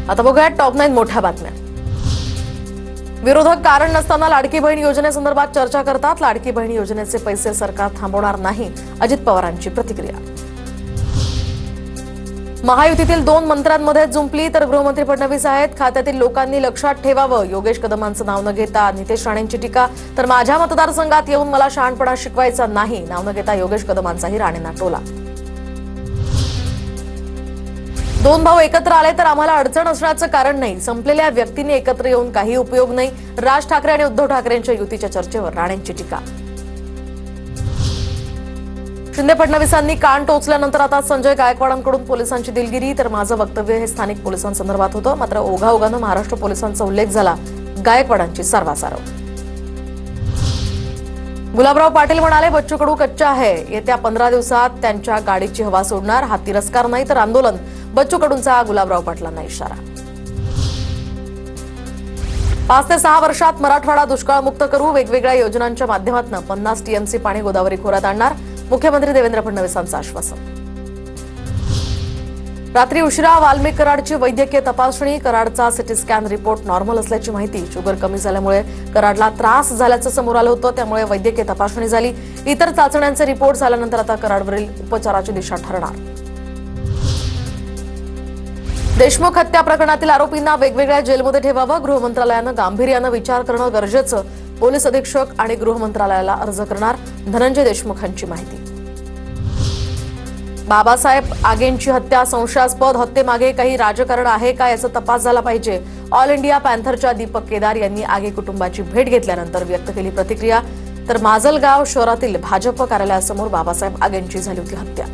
आता बघूया टॉप 9 मोठ्या बातम्या। विरोधक कारण नसताना लाडकी बहीण योजनेसंदर्भात चर्चा करतात। लाडकी बहीण योजनेचे पैसे सरकार थांबवणार नाही, अजित पवारांची प्रतिक्रिया। महायुतीतील 2 मंत्र्यांमध्ये जुंपली तर गृहमंत्री फडणवीस आहेत। खात्यातील लोकांनी लक्षात ठेवावं, योगेश कदमांचं नाव न घेता नितेश राणेंची टीका। तर माझ्या मतदारसंघात येऊन मला शहाणपणा शिकवायचा नाही, नाव न घेता योगेश कदमांचाही राणेंना टोला। 2 भाऊ एकत्र आले तर आम्हाला अडचण असण्याचं कारण नाही, संपलेल्या व्यक्तींनी एकत्र येऊन काही उपयोग नाही। राज ठाकरे आणि उद्धव ठाकरेंच्या युतीच्या चर्चेवर राणेंची टीका। शिंदे फडणवीसांनी कान टोचल्यानंतर आता संजय गायकवाडांकडून पोलिसांची दिलगिरी। तर माझं वक्तव्य हे स्थानिक पोलिसांसंदर्भात होतं, मात्र ओघाओघानं महाराष्ट्र पोलिसांचा उल्लेख झाला। गायकवाडांची सारवासारव। गुलाबराव पाटील म्हणाले, बच्चू कडू कच्चा आहे, येत्या 15 दिवसात त्यांच्या गाडीची हवा सोडणार। हा तिरस्कार नाही तर आंदोलन, बच्चू कडूंचा गुलाबराव पाटलांना इशारा। 5 ते 6 वर्षात मराठवाडा दुष्काळमुक्त करू, वेगवेगळ्या योजनांच्या माध्यमातून 50 टीएमसी पाणी गोदावरी खोऱ्यात आणणार, मुख्यमंत्री देवेंद्र फडणवीसांचं आश्वासन। रात्री उशिरा वाल्मिक कराडची वैद्यकीय तपासणी, कराडचा सिटी स्कॅन रिपोर्ट नॉर्मल असल्याची माहिती। शुगर कमी झाल्यामुळे कराडला त्रास झाल्याचं समोर आलं होतं, त्यामुळे वैद्यकीय तपासणी झाली। इतर चाचण्यांचे रिपोर्ट झाल्यानंतर आता कराडवरील उपचाराची दिशा ठरणार। देशमुख हत्या प्रकरणातील आरोपींना वेगवेगळ्या जेलमध्ये ठेवावं, गृहमंत्रालयानं गांभीर्यानं विचार करणं गरजेचं। पोलीस अधीक्षक आणि गृहमंत्रालयाला अर्ज करणार, धनंजय देशमुखांची माहिती। बाबासाहेब आगेंची हत्या संशयास्पद, हत्येमागे काही राजकारण आहे का याचा तपास झाला पाहिजे। ऑल इंडिया पॅन्थरच्या दीपक केदार यांनी आगे कुटुंबाची भेट घेतल्यानंतर व्यक्त केली प्रतिक्रिया। तर माजलगाव शहरातील भाजप कार्यालयासमोर बाबासाहेब आगेंची झाली होती हत्या।